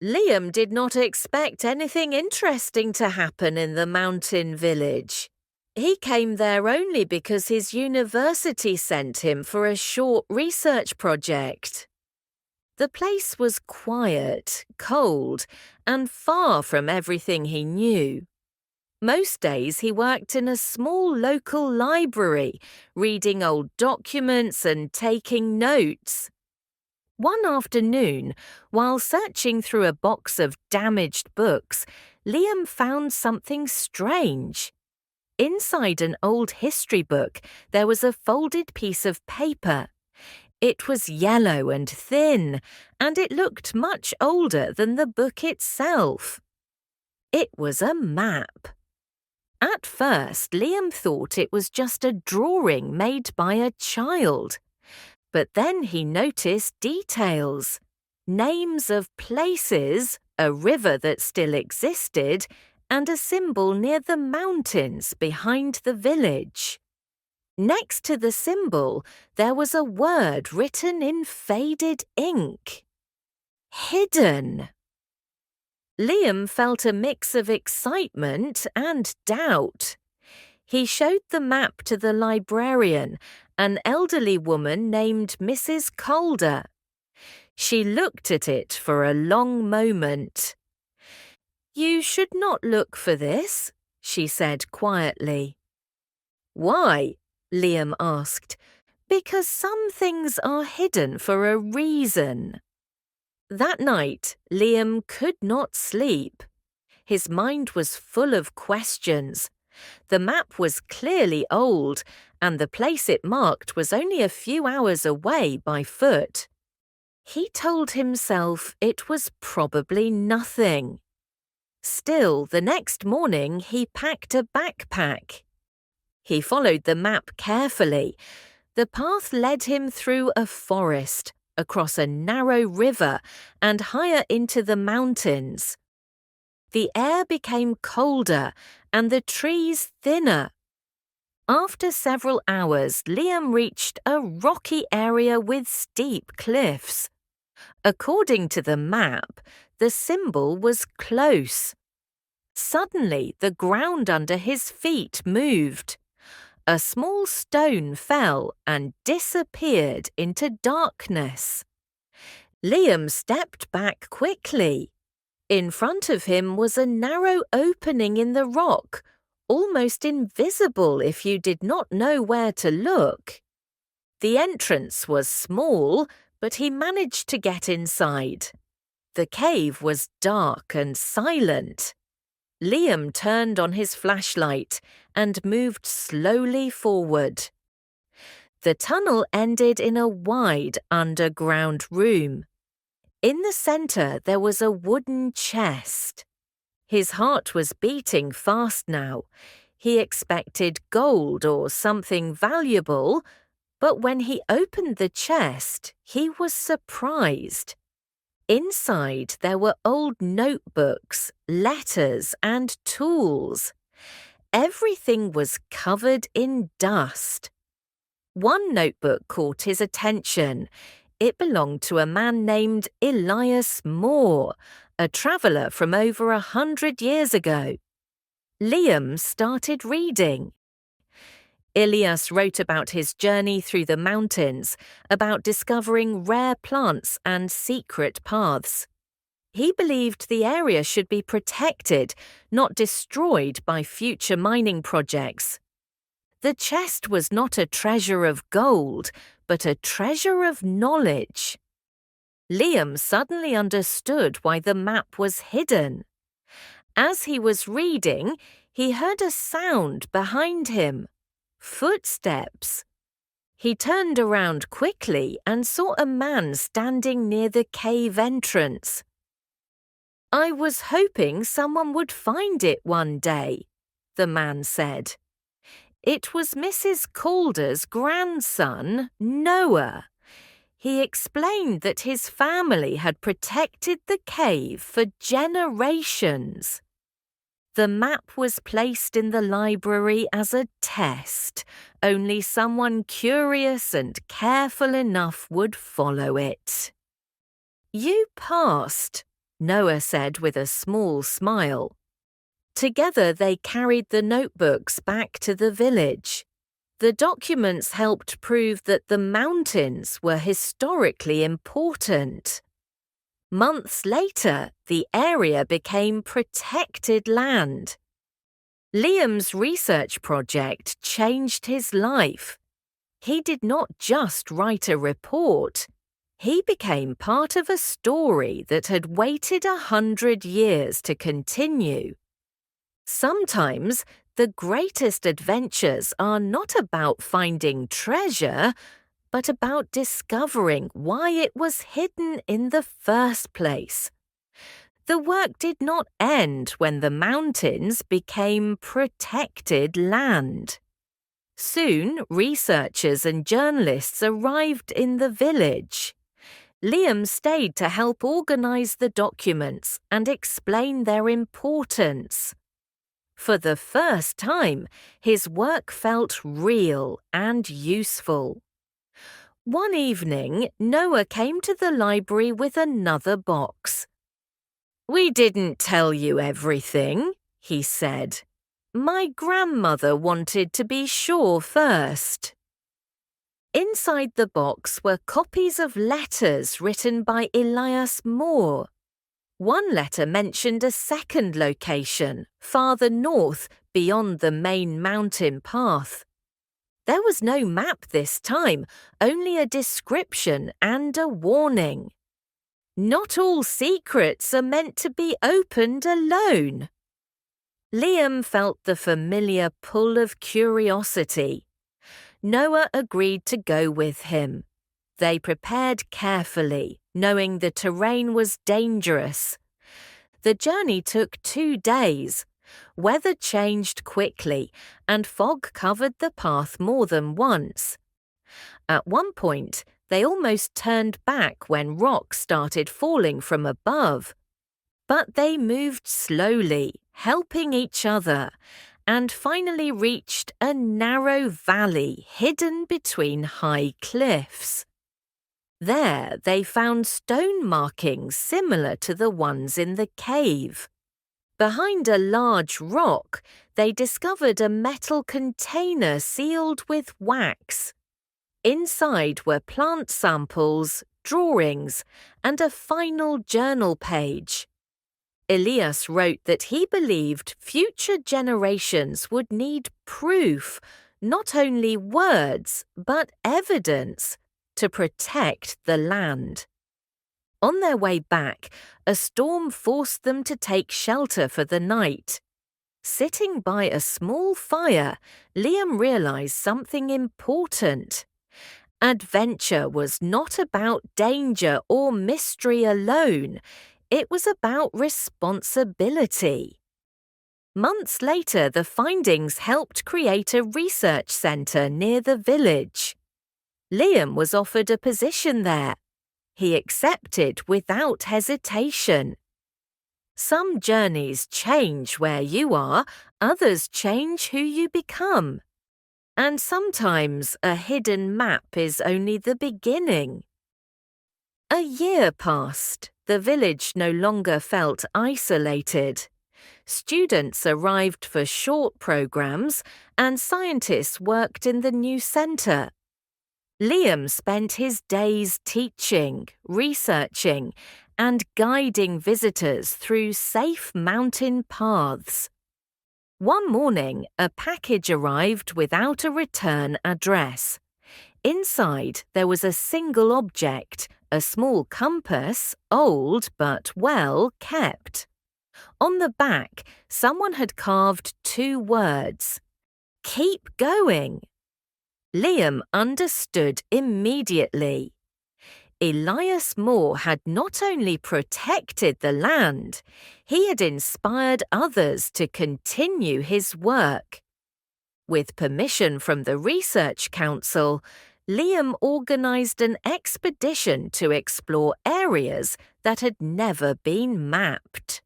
Liam did not expect anything interesting to happen in the mountain village. He came there only because his university sent him for a short research project. The place was quiet, cold, and far from everything he knew. Most days he worked in a small local library, reading old documents and taking notes. One afternoon, while searching through a box of damaged books, Liam found something strange. Inside an old history book, there was a folded piece of paper. It was yellow and thin, and it looked much older than the book itself. It was a map. At first, Liam thought it was just a drawing made by a child. But then he noticed details, names of places, a river that still existed, and a symbol near the mountains behind the village. Next to the symbol, there was a word written in faded ink. Hidden. Liam felt a mix of excitement and doubt. He showed the map to the librarian, an elderly woman named Mrs. Calder. She looked at it for a long moment. "You should not look for this," she said quietly. "Why?" Liam asked. "Because some things are hidden for a reason." That night, Liam could not sleep. His mind was full of questions. The map was clearly old, and the place it marked was only a few hours away by foot. He told himself it was probably nothing. Still, the next morning he packed a backpack. He followed the map carefully. The path led him through a forest, across a narrow river, and higher into the mountains. The air became colder and the trees thinner. After several hours, Liam reached a rocky area with steep cliffs. According to the map, the symbol was close. Suddenly, the ground under his feet moved. A small stone fell and disappeared into darkness. Liam stepped back quickly. In front of him was a narrow opening in the rock, almost invisible if you did not know where to look. The entrance was small, but he managed to get inside. The cave was dark and silent. Liam turned on his flashlight and moved slowly forward. The tunnel ended in a wide underground room. In the center, there was a wooden chest. His heart was beating fast now. He expected gold or something valuable, but when he opened the chest, he was surprised. Inside, there were old notebooks, letters, and tools. Everything was covered in dust. One notebook caught his attention. It belonged to a man named Elias Moore, a traveller from over 100 years ago. Liam started reading. Elias wrote about his journey through the mountains, about discovering rare plants and secret paths. He believed the area should be protected, not destroyed by future mining projects. The chest was not a treasure of gold, but a treasure of knowledge. Liam suddenly understood why the map was hidden. As he was reading, he heard a sound behind him. Footsteps. He turned around quickly and saw a man standing near the cave entrance. "I was hoping someone would find it one day," the man said. It was Mrs. Calder's grandson, Noah. He explained that his family had protected the cave for generations. The map was placed in the library as a test. Only someone curious and careful enough would follow it. "You passed," Noah said with a small smile. Together they carried the notebooks back to the village. The documents helped prove that the mountains were historically important. Months later, the area became protected land. Liam's research project changed his life. He did not just write a report. He became part of a story that had waited 100 years to continue. Sometimes, the greatest adventures are not about finding treasure, but about discovering why it was hidden in the first place. The work did not end when the mountains became protected land. Soon, researchers and journalists arrived in the village. Liam stayed to help organize the documents and explain their importance. For the first time, his work felt real and useful. One evening, Noah came to the library with another box. "We didn't tell you everything," he said. "My grandmother wanted to be sure first." Inside the box were copies of letters written by Elias Moore. One letter mentioned a second location, farther north, beyond the main mountain path. There was no map this time, only a description and a warning. Not all secrets are meant to be opened alone. Liam felt the familiar pull of curiosity. Noah agreed to go with him. They prepared carefully, knowing the terrain was dangerous. The journey took 2 days. Weather changed quickly, and fog covered the path more than once. At one point, they almost turned back when rocks started falling from above. But they moved slowly, helping each other, and finally reached a narrow valley hidden between high cliffs. There they found stone markings similar to the ones in the cave. Behind a large rock, they discovered a metal container sealed with wax. Inside were plant samples, drawings, and a final journal page. Elias wrote that he believed future generations would need proof, not only words, but evidence, to protect the land. On their way back, a storm forced them to take shelter for the night. Sitting by a small fire, Liam realized something important. Adventure was not about danger or mystery alone. It was about responsibility. Months later, the findings helped create a research centre near the village. Liam was offered a position there. He accepted without hesitation. Some journeys change where you are, others change who you become. And sometimes a hidden map is only the beginning. A year passed. The village no longer felt isolated. Students arrived for short programs, and scientists worked in the new centre. Liam spent his days teaching, researching, and guiding visitors through safe mountain paths. One morning, a package arrived without a return address. Inside, there was a single object, a small compass, old but well kept. On the back, someone had carved 2 words, "Keep going." Liam understood immediately. Elias Moore had not only protected the land, he had inspired others to continue his work. With permission from the Research Council, Liam organized an expedition to explore areas that had never been mapped.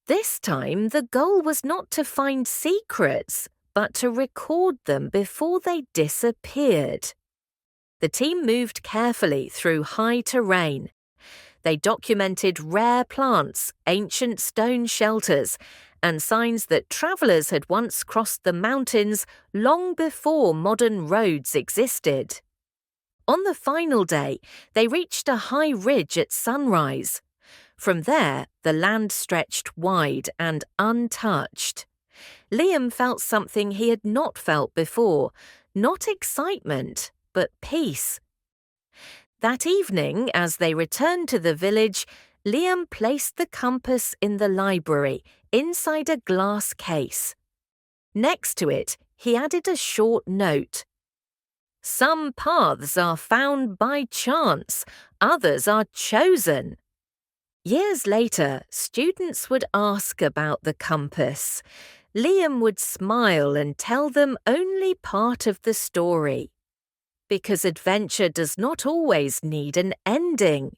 This time, the goal was not to find secrets, but to record them before they disappeared. The team moved carefully through high terrain. They documented rare plants, ancient stone shelters, and signs that travellers had once crossed the mountains long before modern roads existed. On the final day, they reached a high ridge at sunrise. From there, the land stretched wide and untouched. Liam felt something he had not felt before, not excitement, but peace. That evening, as they returned to the village, Liam placed the compass in the library, inside a glass case. Next to it, he added a short note. "Some paths are found by chance, others are chosen." Years later, students would ask about the compass. Liam would smile and tell them only part of the story. Because adventure does not always need an ending.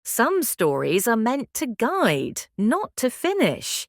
Some stories are meant to guide, not to finish.